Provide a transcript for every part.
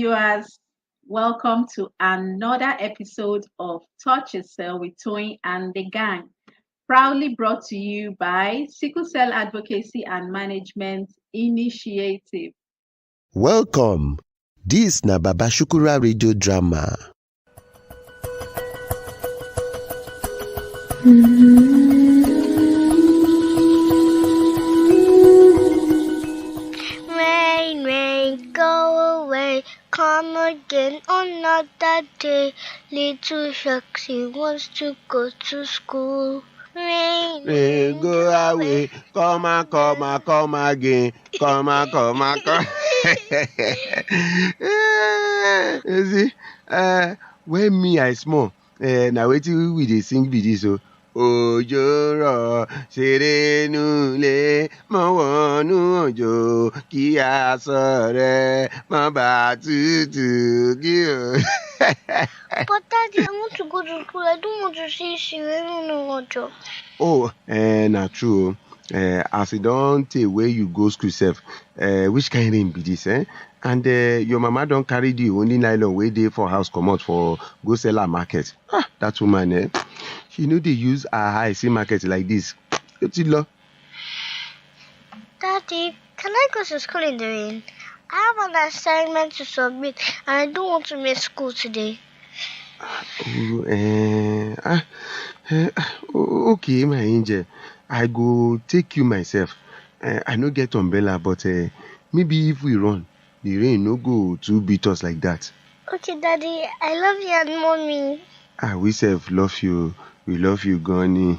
viewers. Welcome to another episode of Touch a Cell with Toyin and the Gang, proudly brought to you by Sickle Cell Advocacy and Management Initiative. Welcome. This na Baba Shukura radio drama. Rain, rain, go away, come again another day. Little Sharksy wants to go to school. Rain, Rain, go away, come again, come. You see, when me I small, now wetin we dey sing be this o. Òjò rọ̀ ṣeré nulẹ̀ mọ́ wọnú òjò kí aṣọ rẹ̀ má bàa tútù kí o. But Daddy, I want to go to school. I don't want to see Shireen no job. Oh, na true. As e don tey wey you go school sef, which kind rain be this, eh? And your mama don carry the only nylon wey dey for house comot for go sell am market. That woman, she no dey use her eye see market like this. Wetin lo? Daddy, can I go to school in the rain? I have an assignment to submit and I don't want to miss school today. Okay, my angel. I go take you myself. I no get umbrella, but maybe if we run, the rain no go too beat us like that. Okay, Daddy, I love you and Mommy. We sef love you. We love you, Goni.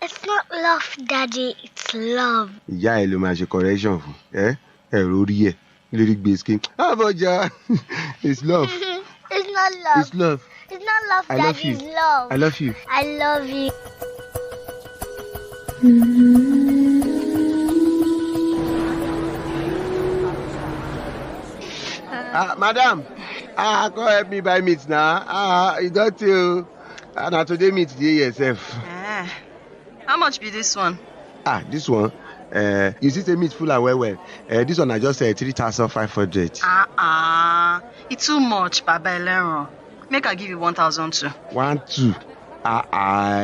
It's not love, Daddy, it's love. Ìyá ẹ ló máa ṣe correction fún. Ẹ̀rọ orí ẹ̀ lórí gbèsè. Àbọ̀jà. It's love. It's not love. It's love. It's not love, I Daddy, love you. it's love. I love you. I love you. Madam, come help me buy meat now. You got to. Now today meat dey yourself. How much be this one? This one. You see the meat full and well. This one I just 3,500. It's too much, Baba Elero. Make I give you 1,000 too. 1,200.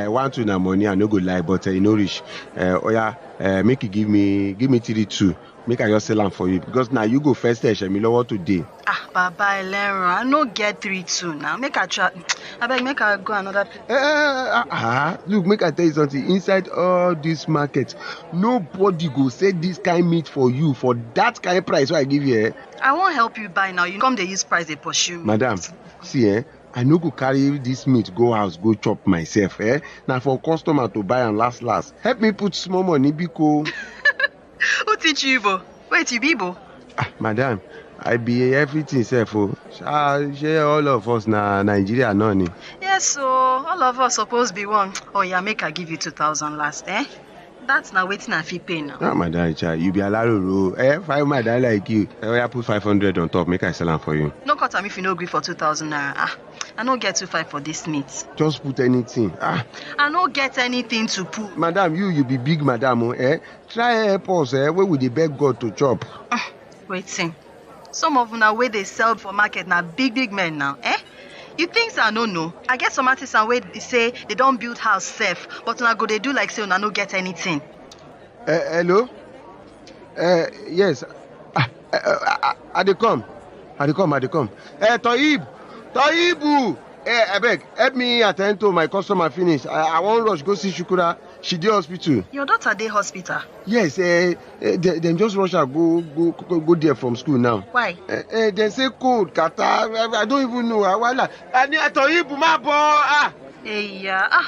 1,200 na money. I no go lie, but e no reach. Make you give me 3,200. Make I just sell am for you because now you go first me lower today. Baba Elero, I no get 3,200 now. Make I try. Make I go another place. Look, make I tell you something. Inside all this market, nobody go sell this kind meat for you for that kind price. What I give you? I won't help you buy now. You come they use price they pursue me. Madam, see, I no go carry this meat go house go chop myself. Now for customer to buy and last. Help me put small money biko. Who teach you Igbo? Wait, you be Igbo? Madam, I be everything sef o. Share all of us na Nigeria no ni. Yes, so all of us supposed be one. Oh yeah, make I give you 2,000 last, That's now waiting I fit pay now. Madam, you be alaro. Five madam like you. I put 500 on top, make I sell am for you. No cut am if you no agree for 2,000 naira. I no get 2,500 for this meat. Just put anything. I no get anything to put. Madam, you be big madam, Try help us, where we dey beg God to chop. Waiting. Some of them where they sell for market now big men now, You think I no know? I get some artists and where they say they don't build house safe, but now go they do like say I no get anything. Hello? Yes. I dey come. Toyibu! Abeg, help me attend to my customer finish. I wan rush go see Shukura. She dey hospital. Your daughter dey hospital? Yes, dem just rush her go there from school now. Why? Dem say cold, catarrh. I don't even know. Toyibu ma bo.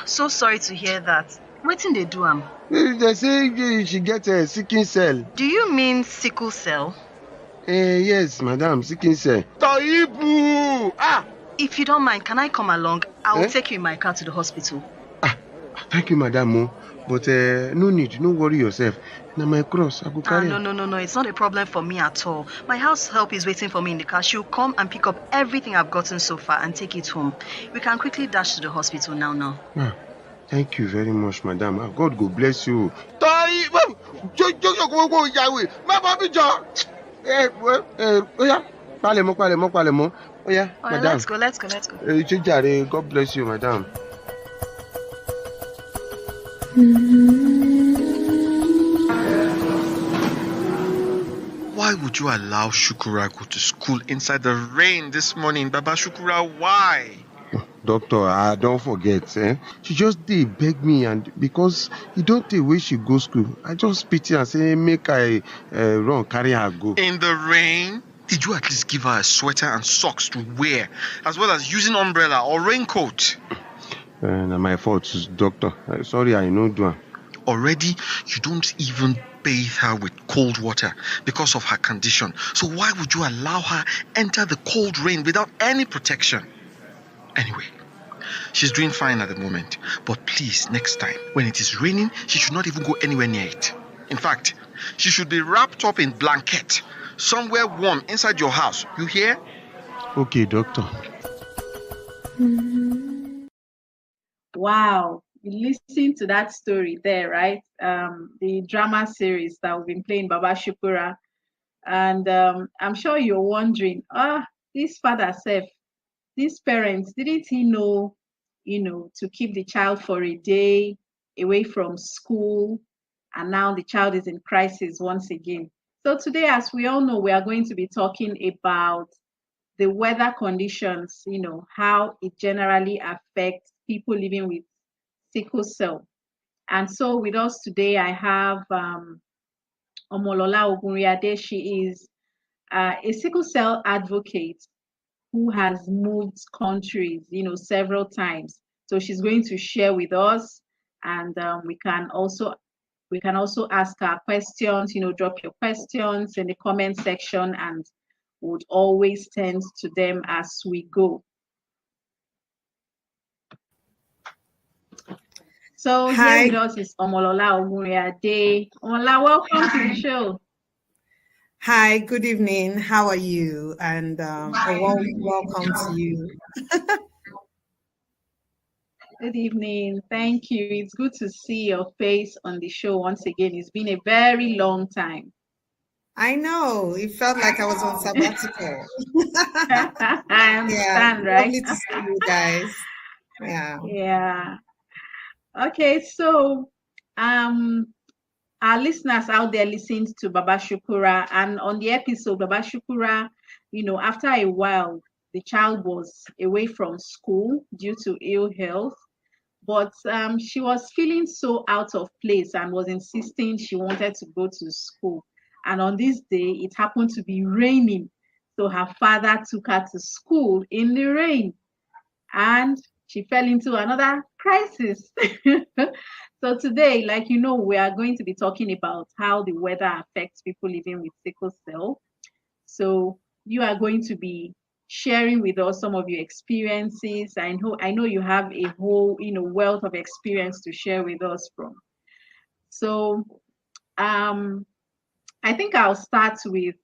So sorry to hear that. Wetin dey do am? They say she get a sickle cell. Do you mean sickle cell? Yes, madam, sickle cell. Toyibu! If you don't mind, can I come along? I will take you in my car to the hospital. Thank you, madam. But no need, no worry yourself. Now my cross, I go carry. No, it's not a problem for me at all. My house help is waiting for me in the car. She'll come and pick up everything I've gotten so far and take it home. We can quickly dash to the hospital now. Thank you very much, madam. God go bless you. Palemo. Oh yeah, All right, madam. let's go. Jare, God bless you, madam. Why would you allow Shukura go to school inside the rain this morning, Baba Shukura? Why? Doctor, I don't forget. She just did beg me, and because you don't take where she go school, I just pity and say make I run carry her go. In the rain? Did you at least give her a sweater and socks to wear, as well as using umbrella or raincoat? Na my fault, doctor. Sorry, I no do am. Already, you don't even bathe her with cold water because of her condition. So why would you allow her enter the cold rain without any protection? Anyway, she's doing fine at the moment. But please, next time, when it is raining, she should not even go anywhere near it. In fact, she should be wrapped up in blanket, somewhere warm inside your house. You hear? Okay, doctor. Wow, you listen to that story there, right? The drama series that we've been playing, Baba Shukura. And I'm sure you're wondering, this father self, these parents, didn't he know, to keep the child for a day away from school? And now the child is in crisis once again. So today, as we all know, we are going to be talking about the weather conditions, how it generally affects people living with sickle cell. And so with us today, I have Omolola Ogunriade. She is a sickle cell advocate who has moved countries, several times. So she's going to share with us, and we can also ask her questions. Drop your questions in the comment section, and would always tend to them as we go. So Hi. Here with us is Omolola Ogunriade. Omolola, welcome to the show. Hi, good evening. How are you? And a warm welcome to you. Good evening. Thank you. It's good to see your face on the show once again. It's been a very long time. I know. It felt like I was on sabbatical. I understand, right? Lovely to see you guys. Yeah. Yeah. Okay, so our listeners out there listened to Baba Shukura, and on the episode, Baba Shukura, after a while, the child was away from school due to ill health, but she was feeling so out of place and was insisting she wanted to go to school. And on this day, it happened to be raining. So her father took her to school in the rain, and she fell into another crisis. So today, we are going to be talking about how the weather affects people living with sickle cell. So you are going to be sharing with us some of your experiences. I know you have a whole, wealth of experience to share with us from. So I think I'll start with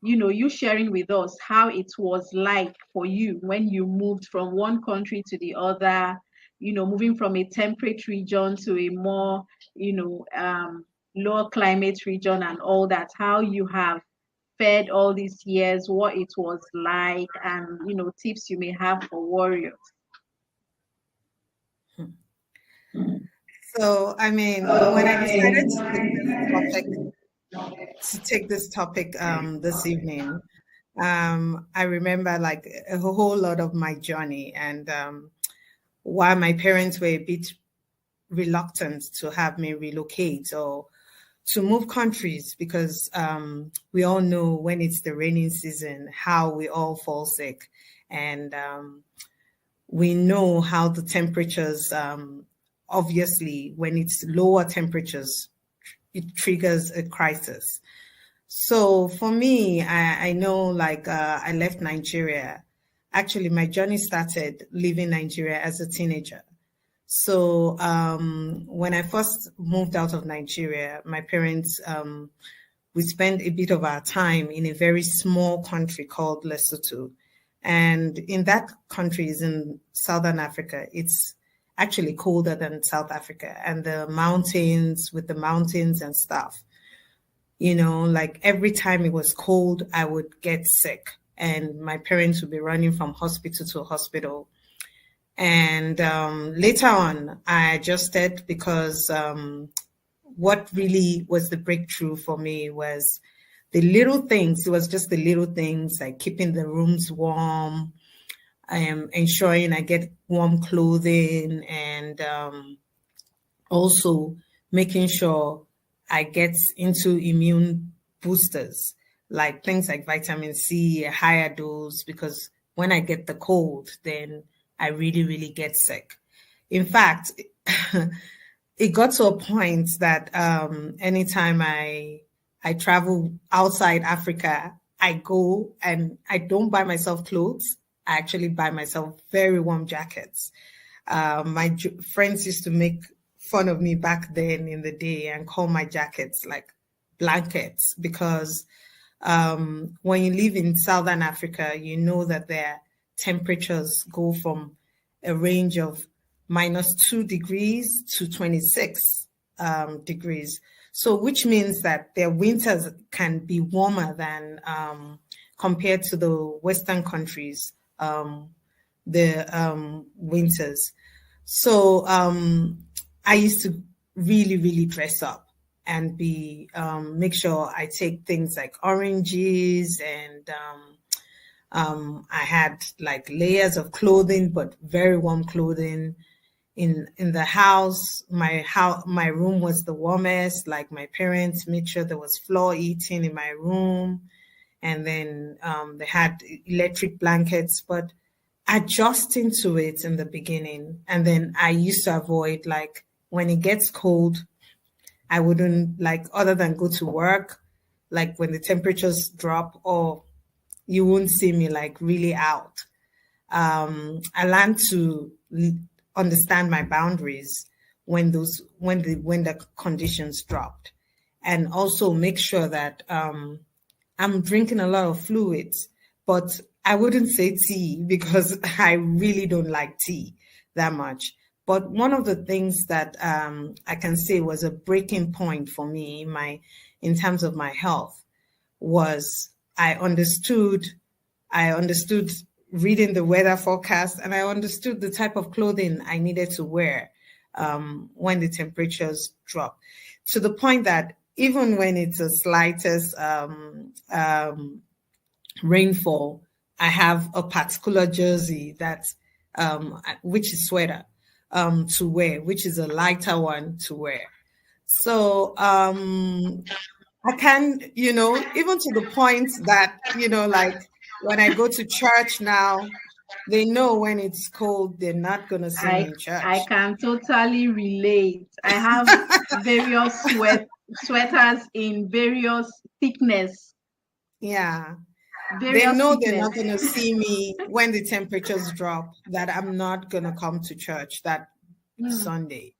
you sharing with us how it was like for you when you moved from one country to the other, moving from a temperate region to a more, lower climate region and all that, how you have fared all these years, what it was like, and, tips you may have for warriors. So, when I decided to take this topic this evening, I remember like a whole lot of my journey and why my parents were a bit reluctant to have me relocate or to move countries, because we all know when it's the raining season how we all fall sick, and we know how the temperatures, obviously when it's lower temperatures, it triggers a crisis. So for me, I know I left Nigeria. Actually, my journey started leaving Nigeria as a teenager. So when I first moved out of Nigeria, my parents, we spent a bit of our time in a very small country called Lesotho. And in that country is in Southern Africa. It's actually colder than South Africa, and the mountains and stuff. Like every time it was cold, I would get sick, and my parents would be running from hospital to hospital. And later on, I adjusted because what really was the breakthrough for me was the little things. It was just the little things like keeping the rooms warm, ensuring I get warm clothing, and also making sure I get into immune boosters, like things like vitamin C, a higher dose, because when I get the cold, then I really, really get sick. In fact, it got to a point that anytime I travel outside Africa, I go and I don't buy myself clothes. I actually buy myself very warm jackets. My friends used to make fun of me back then in the day and call my jackets like blankets, because when you live in Southern Africa, you know that their temperatures go from a range of -2 degrees to 26 degrees. So, which means that their winters can be warmer than compared to the Western countries, the winters. So, I used to really, really dress up and be make sure I take things like oranges, and I had like layers of clothing, but very warm clothing. In the house, my room was the warmest. Like my parents made sure there was floor heating in my room, and then they had electric blankets. But adjusting to it in the beginning, and then I used to avoid, like, when it gets cold, I wouldn't, like, other than go to work, like when the temperatures drop, or you won't see me like really out. I learned to understand my boundaries when the conditions dropped, and also make sure that I'm drinking a lot of fluids. But I wouldn't say tea, because I really don't like tea that much. But one of the things that I can say was a breaking point for me in terms of my health was I understood reading the weather forecast, and I understood the type of clothing I needed to wear when the temperatures drop, to the point that even when it's the slightest rainfall, I have a particular jersey which is sweater to wear, which is a lighter one to wear. So I can, even to the point that, like when I go to church now, they know when it's cold, they're not going to see me in church. I can totally relate. I have various sweaters in various thickness. Yeah. They know they're not going to see me when the temperatures drop, that I'm not going to come to church that Sunday.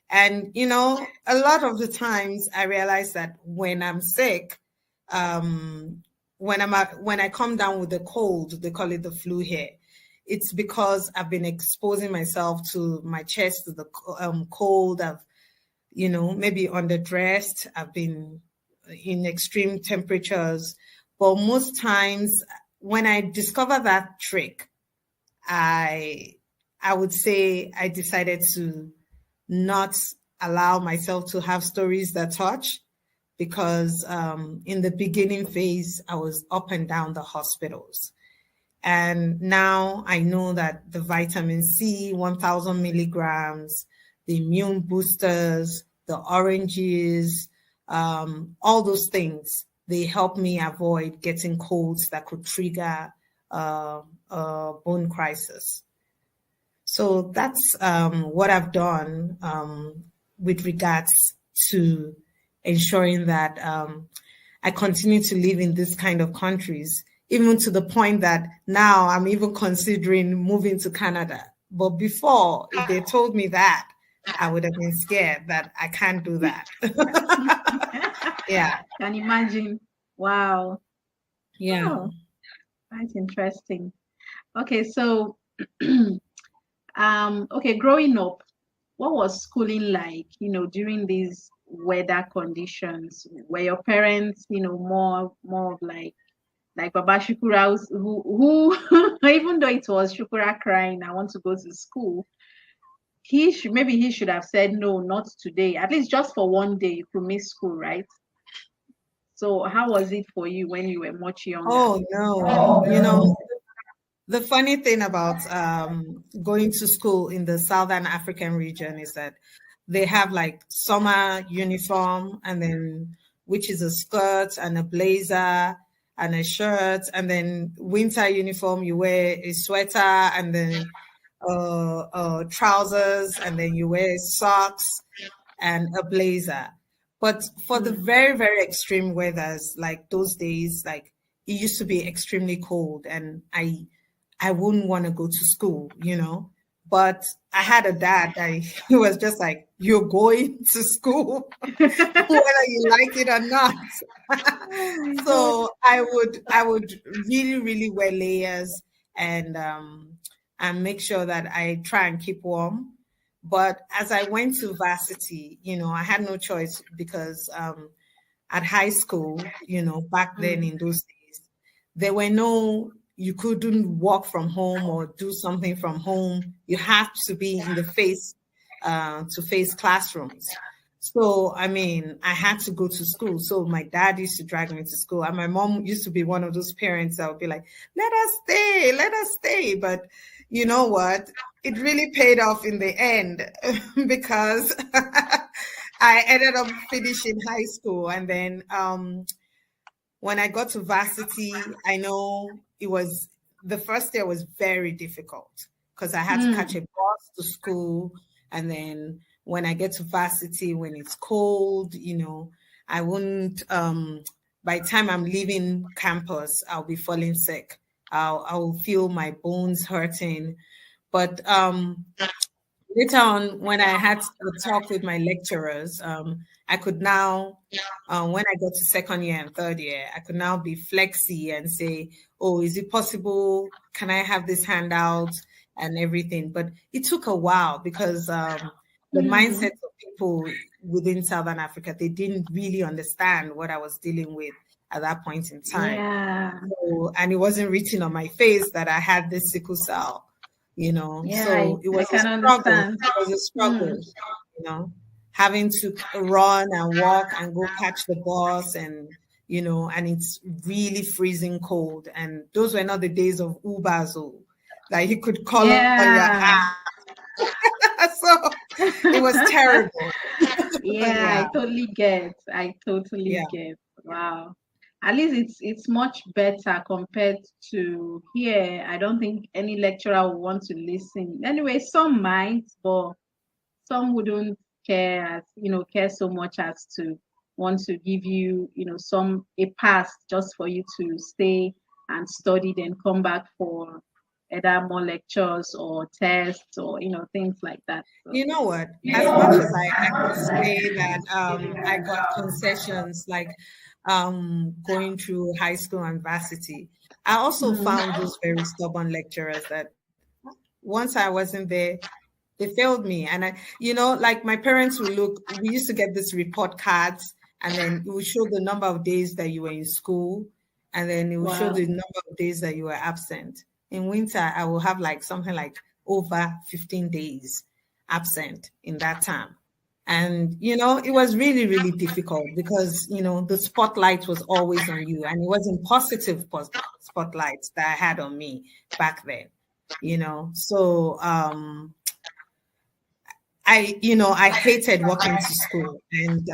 And, a lot of the times I realize that when I'm sick, when I come down with the cold, they call it the flu here, it's because I've been exposing myself to my chest, to the cold. I've, maybe underdressed. I've been in extreme temperatures. But most times when I discover that trick, I would say I decided to not allow myself to have stories that touch, because in the beginning phase, I was up and down the hospitals. And now I know that the vitamin C, 1,000 milligrams, the immune boosters, the oranges, all those things, they help me avoid getting colds that could trigger a bone crisis. So that's what I've done with regards to ensuring that I continue to live in this kind of countries, even to the point that now I'm even considering moving to Canada. But before, if they told me that, I would have been scared that I can't do that. Yeah. Can imagine. Wow. Yeah. Oh, that's interesting. Okay, so okay, growing up, what was schooling like, during these weather conditions? Were your parents, more of like Baba Shukura, who even though it was Shukura crying, I want to go to school, he should have said no, not today. At least just for one day, you could miss school, right? So how was it for you when you were much younger? Oh no, the funny thing about going to school in the Southern African region is that they have like summer uniform, and then which is a skirt and a blazer and a shirt, and then winter uniform you wear a sweater and then trousers, and then you wear socks and a blazer. But for the very, very extreme weathers, like those days, like it used to be extremely cold, and I wouldn't want to go to school, But I had a dad that he was just like, "You're going to school, whether you like it or not." So I would really, really wear layers and make sure that I try and keep warm. But as I went to varsity, I had no choice because at high school, back then in those days, there were you couldn't walk from home or do something from home. You have to be in the face classrooms. So, I mean, I had to go to school. So my dad used to drag me to school. And my mom used to be one of those parents that would be like, let us stay. But you know what? It really paid off in the end because I ended up finishing high school. And then when I got to varsity, I know the first year was very difficult because I had to catch a bus to school. And then when I get to varsity, when it's cold, I wouldn't, by the time I'm leaving campus, I'll be falling sick. I'll feel my bones hurting. But later on, when I had a talk with my lecturers, I could now, when I got to second year and third year, I could now be flexy and say, oh, is it possible? Can I have this handout and everything? But it took a while because the mindset of people within Southern Africa, they didn't really understand what I was dealing with at that point in time. Yeah. So, and it wasn't written on my face that I had this sickle cell. Yeah, so it was I a can struggle. understand. It was a struggle, having to run and walk and go catch the bus and it's really freezing cold. And those were not the days of Ubers, like you could call on your app. So it was terrible. Yeah, I totally get. Wow. At least it's much better compared to here. I don't think any lecturer will want to listen. Anyway, some might, but some wouldn't care so much as to want to give you, a pass just for you to stay and study, then come back for either more lectures or tests or things like that. So, you know what? As much as I could say that I got concessions like going through high school and varsity, I also found those very stubborn lecturers that once I wasn't there, they failed me. And like my parents would we used to get this report cards, and then it would show the number of days that you were in school, and then it would show the number of days that you were absent. In winter, I will have like something like over 15 days absent in that time. And, it was really, really difficult because, the spotlight was always on you, and it wasn't positive spotlights that I had on me back then, So I hated walking to school. And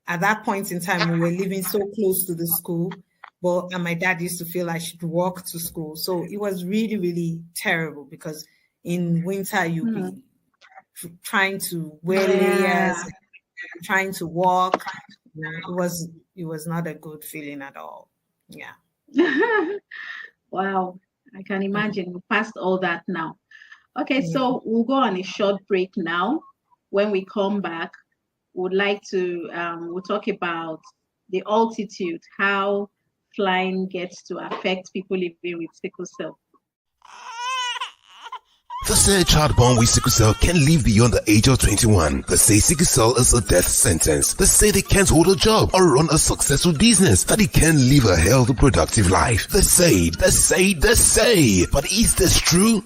at that point in time, we were living so close to the school, and my dad used to feel I should walk to school. So it was really, really terrible because in winter, you'd be trying to wear layers, trying to walk. It was not a good feeling at all. Yeah. Wow. I can imagine. We passed all that now. Okay, so we'll go on a short break now. When we come back, we'll talk about the altitude, how flying gets to affect people living with sickle cell. They say a child born with sickle cell can live beyond the age of 21. They say sickle cell is a death sentence. They say they can't hold a job or run a successful business, that they can't live a healthy, productive life. They say. But is this true?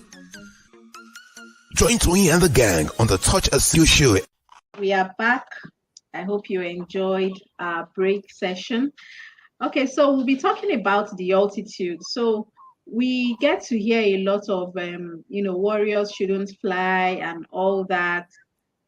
Join Tony and the gang on the Touch a Seal show. We are back. I hope you enjoyed our break session. Okay, so we'll be talking about the altitude. So we get to hear a lot of, warriors shouldn't fly and all that.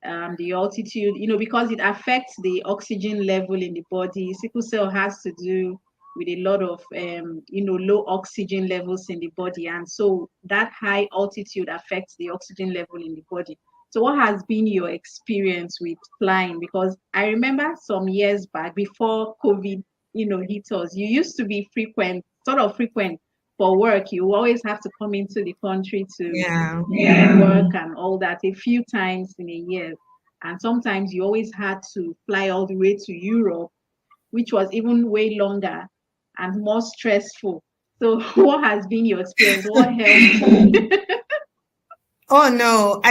The altitude, because it affects the oxygen level in the body. Sickle cell has to do with a lot of, low oxygen levels in the body. And so that high altitude affects the oxygen level in the body. So what has been your experience with flying? Because I remember some years back, before COVID, hit us, you used to be frequent for work. You always have to come into the country to work and all that a few times in a year. And sometimes you always had to fly all the way to Europe, which was even way longer and more stressful. So what has been your experience? What helped? Oh no,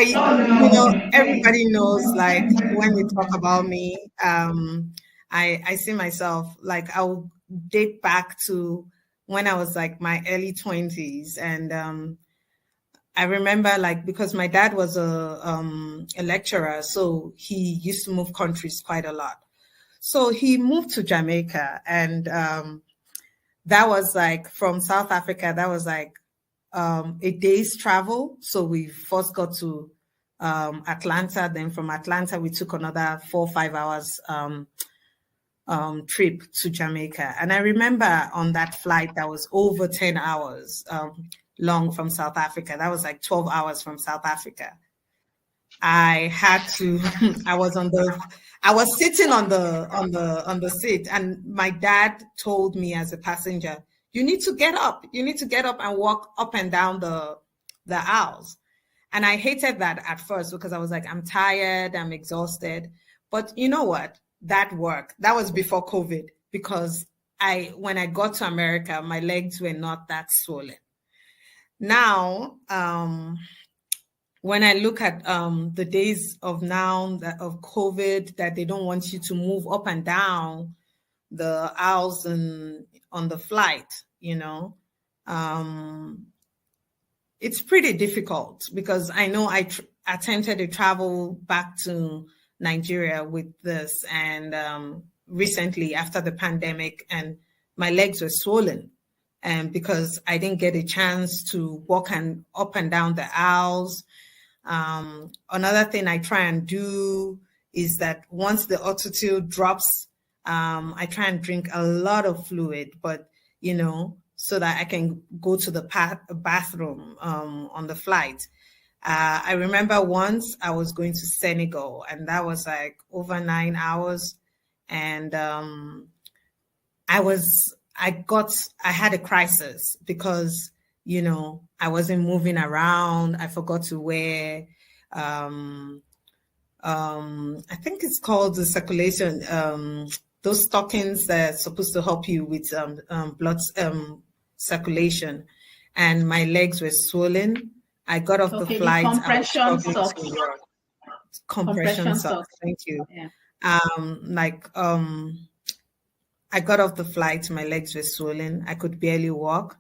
everybody knows, like, when they talk about me, I see myself, like, I'll date back to when I was like my early 20s. And I remember, like, because my dad was a lecturer, so he used to move countries quite a lot. So he moved to Jamaica, and that was like, from South Africa, that was like a day's travel. So we first got to Atlanta. Then from Atlanta, we took another 4 or 5 hours trip to Jamaica. And I remember on that flight that was over 10 hours long from South Africa. That was like 12 hours from South Africa. I was sitting on the seat, and my dad told me as a passenger, you need to get up. You need to get up and walk up and down the aisles. And I hated that at first, because I was like, I'm tired, I'm exhausted. But you know what? That worked. That was before COVID, because when I got to America, my legs were not that swollen. Now, when I look at the days of now of COVID, that they don't want you to move up and down the aisles and on the flight, it's pretty difficult, because I know I attempted to travel back to Nigeria with this, and recently after the pandemic, and my legs were swollen, and because I didn't get a chance to walk up and down the aisles. Another thing I try and do is that once the altitude drops, I try and drink a lot of fluid, but so that I can go to the bathroom on the flight. I remember once I was going to Senegal, and that was like over 9 hours, and I had a crisis, because I wasn't moving around. I forgot to wear I think it's called the circulation, those stockings that are supposed to help you with blood circulation, and my legs were swollen. I got off the flight. Compression socks. Compression socks. Thank you. Yeah. I got off the flight. My legs were swollen. I could barely walk.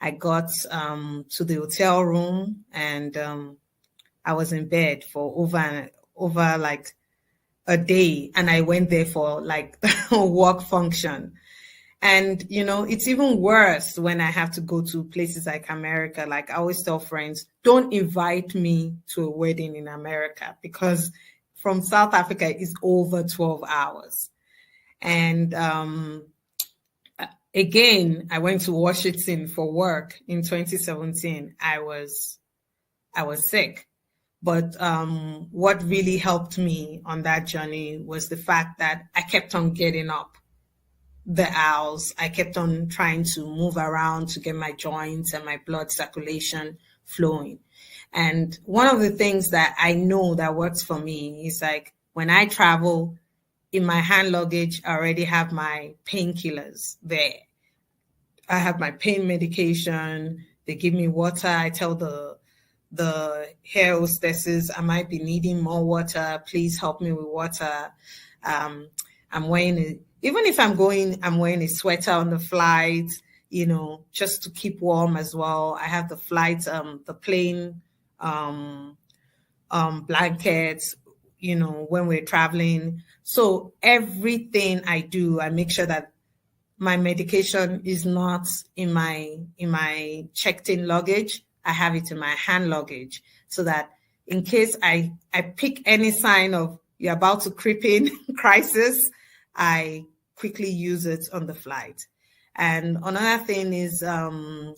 I got to the hotel room, and I was in bed for over like a day, and I went there for like a work function. And, it's even worse when I have to go to places like America. Like, I always tell friends, don't invite me to a wedding in America, because from South Africa is over 12 hours. And again, I went to Washington for work in 2017. I was sick. But what really helped me on that journey was the fact that I kept on getting up the aisles. I kept on trying to move around to get my joints and my blood circulation flowing. And one of the things that I know that works for me is, like, when I travel, in my hand luggage, I already have my painkillers there. I have my pain medication. They give me water. I tell the the hair hostesses, I might be needing more water. Please help me with water. I'm wearing even if I'm wearing a sweater on the flight, just to keep warm as well. I have the flight, the plane blankets, when we're traveling. So everything I do, I make sure that my medication is not in my checked in luggage. I have it in my hand luggage so that in case I pick any sign of you're about to creep in crisis, I quickly use it on the flight. And another thing is that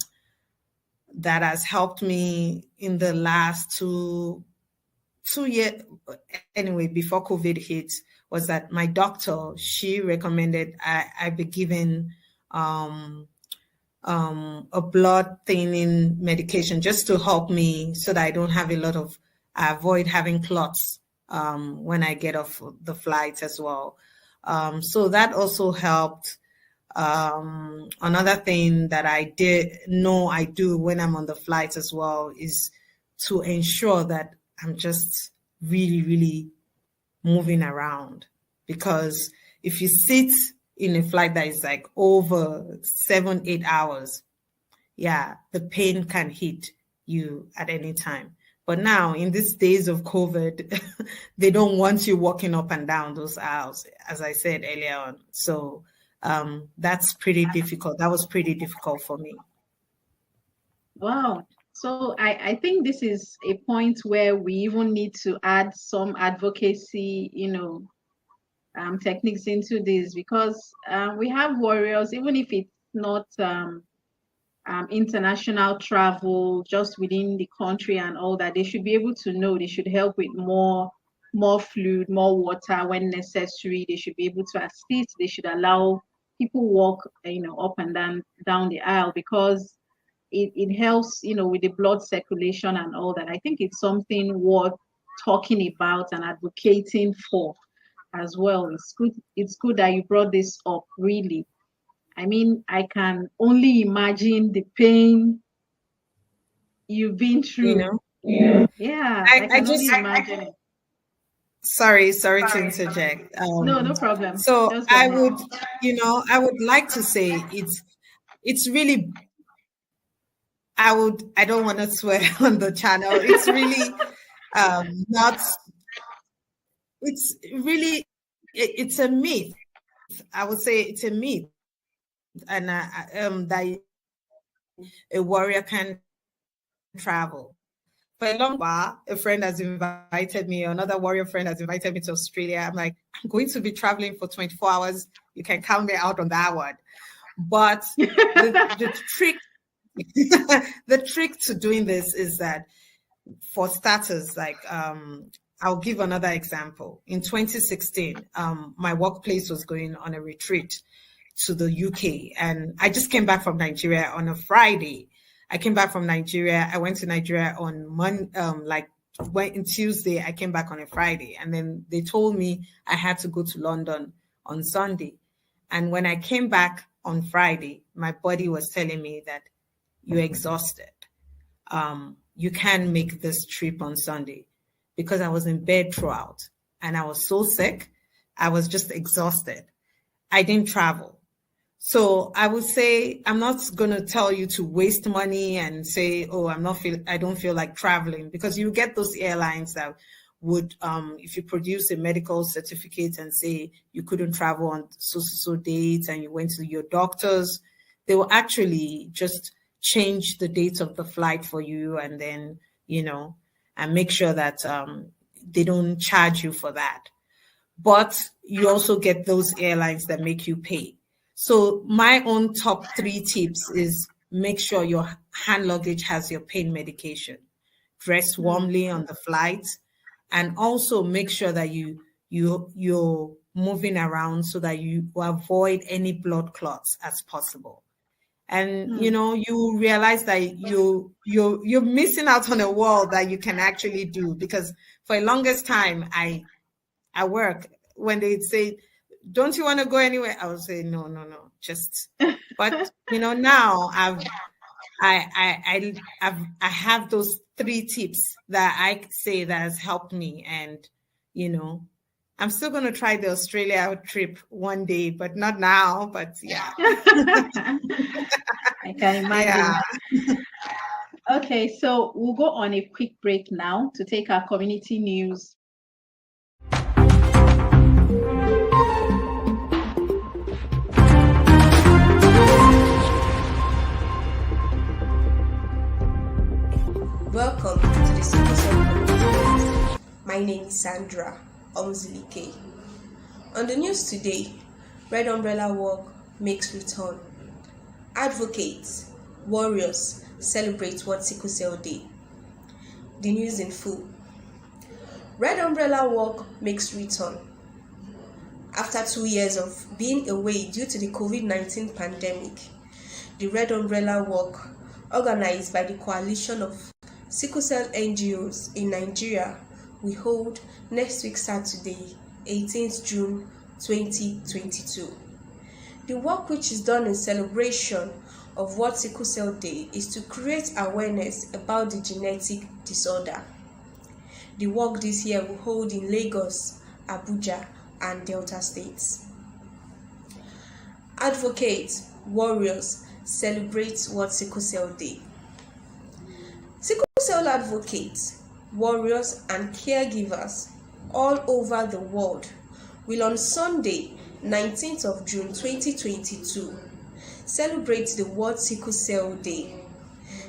has helped me in the last 2 years, anyway, before COVID hit, was that my doctor, she recommended I be given a blood thinning medication just to help me so that I don't have I avoid having clots when I get off the flight as well. So that also helped. Another thing that I do when I'm on the flight as well is to ensure that I'm just really, really moving around, because if you sit in a flight that is like over 7-8 hours, the pain can hit you at any time. But now in these days of COVID, they don't want you walking up and down those aisles, as I said earlier on. So that's pretty difficult. That was pretty difficult for me. Wow. So I think this is a point where we even need to add some advocacy, techniques into this, because we have warriors, even if it's not international travel, just within the country and all that, they should be able to know. They should help with more fluid, more water when necessary. They should be able to assist. They should allow people walk, up and down the aisle, because it helps, with the blood circulation and all that. I think it's something worth talking about and advocating for as well. It's good that you brought this up, really. I mean, I can only imagine the pain you've been through. Yeah, I can only imagine it. Sorry to interject. No problem. So I would like to say it's really, I don't want to swear on the channel. It's really it's a myth. I would say it's a myth, and that a warrior can travel. For a long while, a friend has invited me, another warrior friend has invited me to Australia. I'm like, I'm going to be traveling for 24 hours. You can count me out on that one. But the trick the trick to doing this is that, for starters, like I'll give another example. In 2016, my workplace was going on a retreat to the UK, and I just came back from Nigeria on a Friday. I came back from Nigeria. I went to Nigeria on Monday, in Tuesday. I came back on a Friday, and then they told me I had to go to London on Sunday. And when I came back on Friday, my body was telling me that you're exhausted. You can't make this trip on Sunday, because I was in bed throughout and I was so sick. I was just exhausted. I didn't travel. So I would say, I'm not going to tell you to waste money and say, oh, I don't feel like traveling, because you get those airlines that would, if you produce a medical certificate and say you couldn't travel on so dates and you went to your doctors, they will actually just change the date of the flight for you, and then, and make sure that they don't charge you for that. But you also get those airlines that make you pay. So my own top 3 tips is, make sure your hand luggage has your pain medication, dress warmly on the flight, and also make sure that you're moving around so that you avoid any blood clots as possible. And you realize that you're missing out on a world that you can actually do, because for the longest time I work, when they say, don't you want to go anywhere, I would say no, just. But now I have those 3 tips that I say that has helped me. And, I'm still going to try the Australia trip one day, but not now. But yeah. I can imagine. Yeah. Okay, so we'll go on a quick break now to take our community news. Welcome to the Sickle podcast. My name is Sandra Omzilike. On the news today, Red Umbrella Walk makes return. Advocates, warriors celebrate World Sickle Cell Day. The news in full. Red Umbrella Walk makes return. After 2 years of being away due to the COVID-19 pandemic, the Red Umbrella Walk, organized by the Coalition of Sickle Cell NGOs in Nigeria, will hold next week Saturday, 18th June 2022. The work, which is done in celebration of World Sickle Cell Day, is to create awareness about the genetic disorder. The work this year will hold in Lagos, Abuja, and Delta states. Advocates, warriors celebrate World Sickle Cell Day. Sickle cell advocates, warriors, and caregivers all over the world will on Sunday, 19th of June 2022, celebrate the World Sickle Cell Day,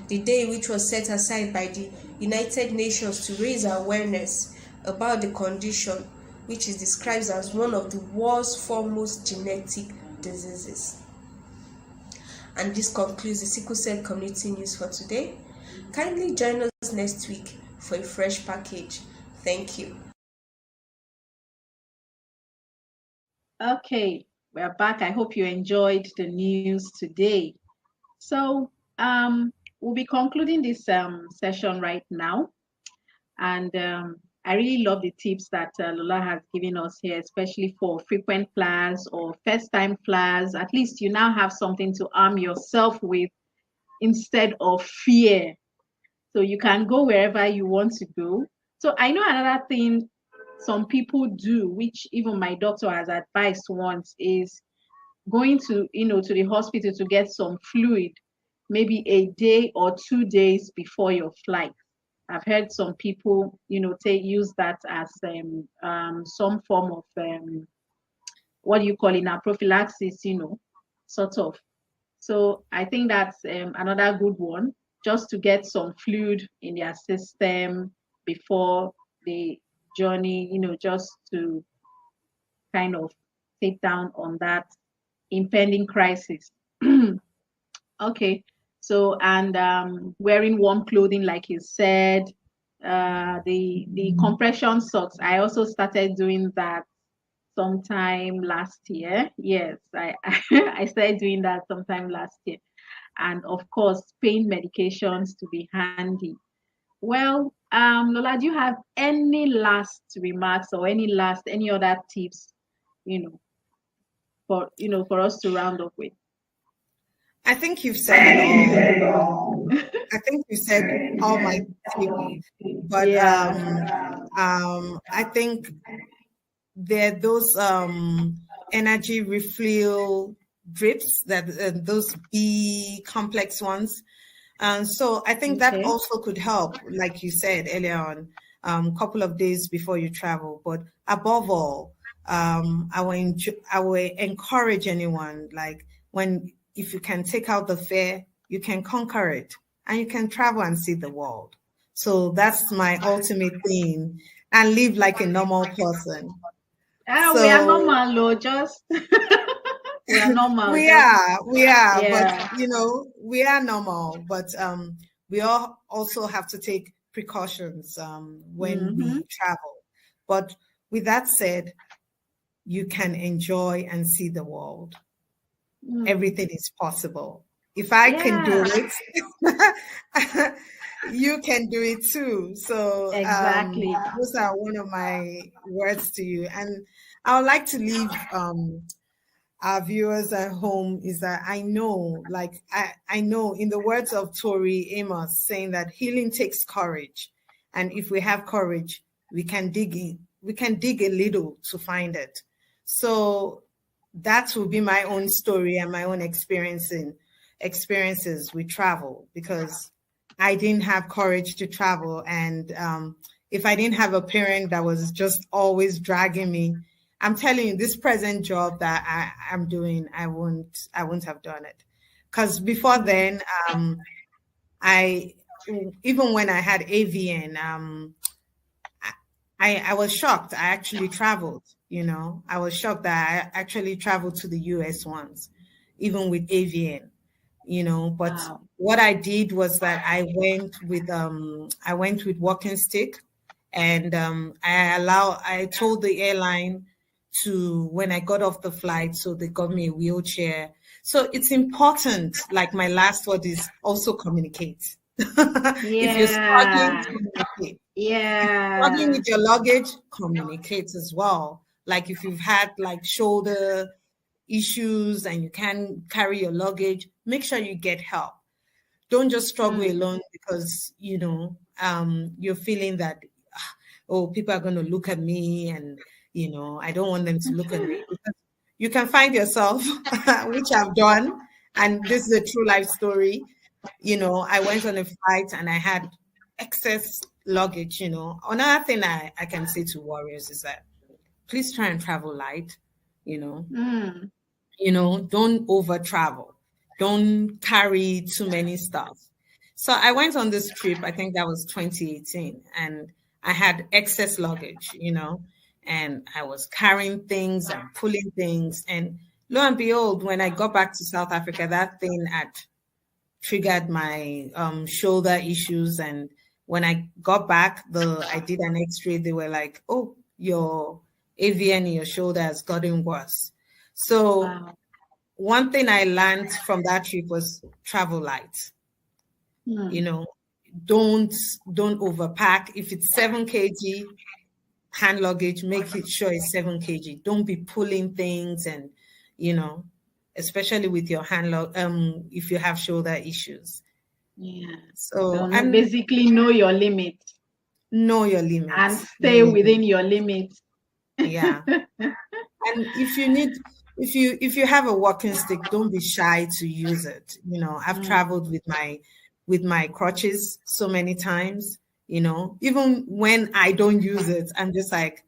the day which was set aside by the United Nations to raise awareness about the condition, which is described as one of the world's foremost genetic diseases. And this concludes the Sickle Cell Community News for today. Kindly join us next week for a fresh package. Thank you. Okay, we're back. I hope you enjoyed the news today. So we'll be concluding this session right now. And I really love the tips that Lola has given us here, especially for frequent flyers or first-time flyers. At least you now have something to arm yourself with instead of fear. So you can go wherever you want to go. So I know another thing some people do, which even my doctor has advised once, is going to the hospital to get some fluid, maybe a day or 2 days before your flight. I've heard some people, use that as some form of what do you call it now, prophylaxis, sort of. So I think that's another good one, just to get some fluid in their system before the journey, just to kind of take down on that impending crisis. Okay, so and wearing warm clothing, like you said, the compression socks. I also started doing that sometime last year. Yes, I started doing that sometime last year. And of course, pain medications to be handy. Well, Lola, do you have any last remarks or any other tips, for us to round up with? I think you've said it all. I think you said all my tips, but Yeah. I think there are those energy refill drips, that those B complex ones. And so I think that Okay. also could help, like you said earlier on, couple of days before you travel. But above all, I will encourage anyone, like, if you can take out the fear, you can conquer it, and you can travel and see the world. So that's my ultimate thing, and live like a normal person. We are normal, Lo, just we are normal. we just, are, yeah. but we are normal, but we all also have to take precautions when we travel. But with that said, you can enjoy and see the world. Everything is possible. If I can do it, you can do it too. So Exactly. those are one of my words to you. And I would like to leave our viewers at home is that I know, like I know, in the words of Tori Amos, saying that healing takes courage, and if we have courage, we can dig in, we can dig a little to find it. So that will be my own story and my own experiences with travel, because I didn't have courage to travel, and if I didn't have a parent that was just always dragging me, I'm telling you, this present job that I'm doing, I wouldn't have done it. Because before then, I even when I had AVN, I was shocked. I actually traveled, I was shocked that I actually traveled to the US once, even with AVN, but Wow. what I did was that I went with walking stick, and I told the airline to, when I got off the flight, so they got me a wheelchair. So it's important, like my last word is also communicate. If you're struggling, Yeah. communicate. Struggling Yeah. with your luggage, communicate as well. Like if you've had like shoulder issues and you can't carry your luggage, make sure you get help. Don't just struggle alone because you're feeling that, oh, people are going to look at me, and I don't want them to look at me. Because you can find yourself, which I've done, and this is a true life story. I went on a flight and I had excess luggage. Another thing I can say to warriors is that please try and travel light. Mm. Don't over travel. Don't carry too many stuff. So I went on this trip, I think that was 2018, and I had excess luggage, and I was carrying things and pulling things. And lo and behold, when I got back to South Africa, that thing had triggered my shoulder issues. And when I got back, I did an x-ray. They were like, oh, your AVN in your shoulder has gotten worse. So Wow. one thing I learned from that trip was travel light. Don't overpack. If it's 7 kg hand luggage, make it sure it's 7 kg. Don't be pulling things, and especially with your hand if you have shoulder issues. Yeah. So and basically know your limits. Know your limits. And stay within your limits. Yeah. And if you have a walking stick, don't be shy to use it. I've traveled with my crutches so many times, even when I don't use it, I'm just like,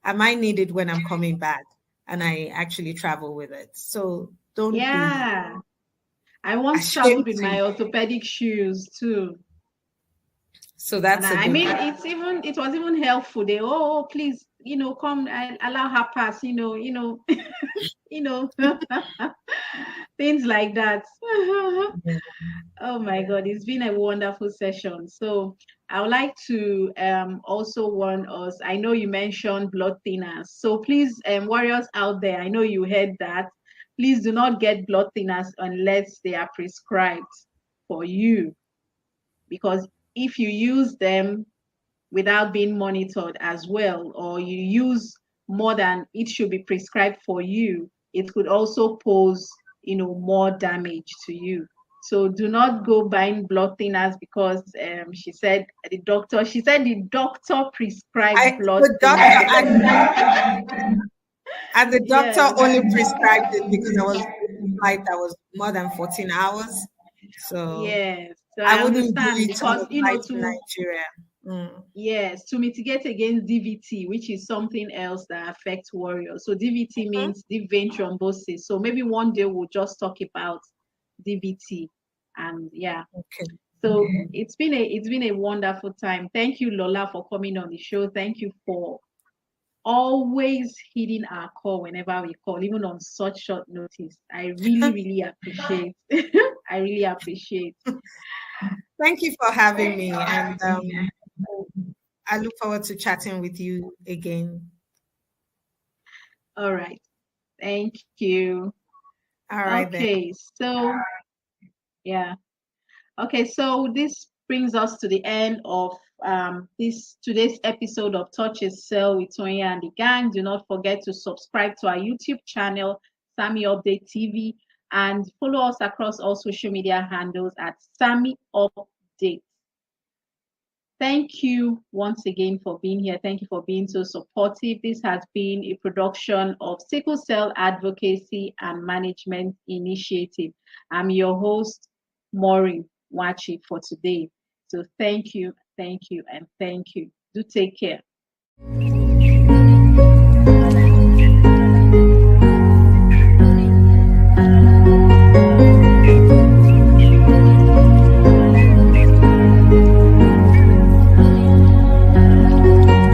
I might need it when I'm coming back, and I actually travel with it. So don't Yeah. I once ashamed traveled with to my use it. orthopedic shoes too. So that's And a I good mean, one. it was even helpful. They, oh, please, come and allow her pass, things like that. Yeah. Oh my God, it's been a wonderful session. So I would like to also warn us. I know you mentioned blood thinners. So please, warriors out there, I know you heard that. Please do not get blood thinners unless they are prescribed for you. Because if you use them without being monitored as well, or you use more than it should be prescribed for you, it could also pose, more damage to you. So do not go buying blood thinners because she said the doctor prescribed blood The doctor thinners. and the doctor Yes. only prescribed it because I was on a flight that was more than 14 hours. So Yes. So I I wouldn't do understand it on because a flight to Nigeria. yes, to mitigate against DVT, which is something else that affects warriors. So DVT means deep vein thrombosis. So maybe one day we'll just talk about DVT. And yeah. Okay. So it's been a wonderful time. Thank you, Lola, for coming on the show. Thank you for always hitting our call whenever we call, even on such short notice. I really, really appreciate. I really appreciate. Thank you for having me, and I look forward to chatting with you again. All right. Thank you. All right then. Okay, so yeah. Okay, so this brings us to the end of today's episode of Touch a Cell with Tonya and the gang. Do not forget to subscribe to our YouTube channel, Sammy Update TV, and follow us across all social media handles at Sammy Update. Thank you once again for being here. Thank you for being so supportive. This has been a production of Sickle Cell Advocacy and Management Initiative. I'm your host, Maureen Wachi, for today. So thank you, and thank you. Do take care.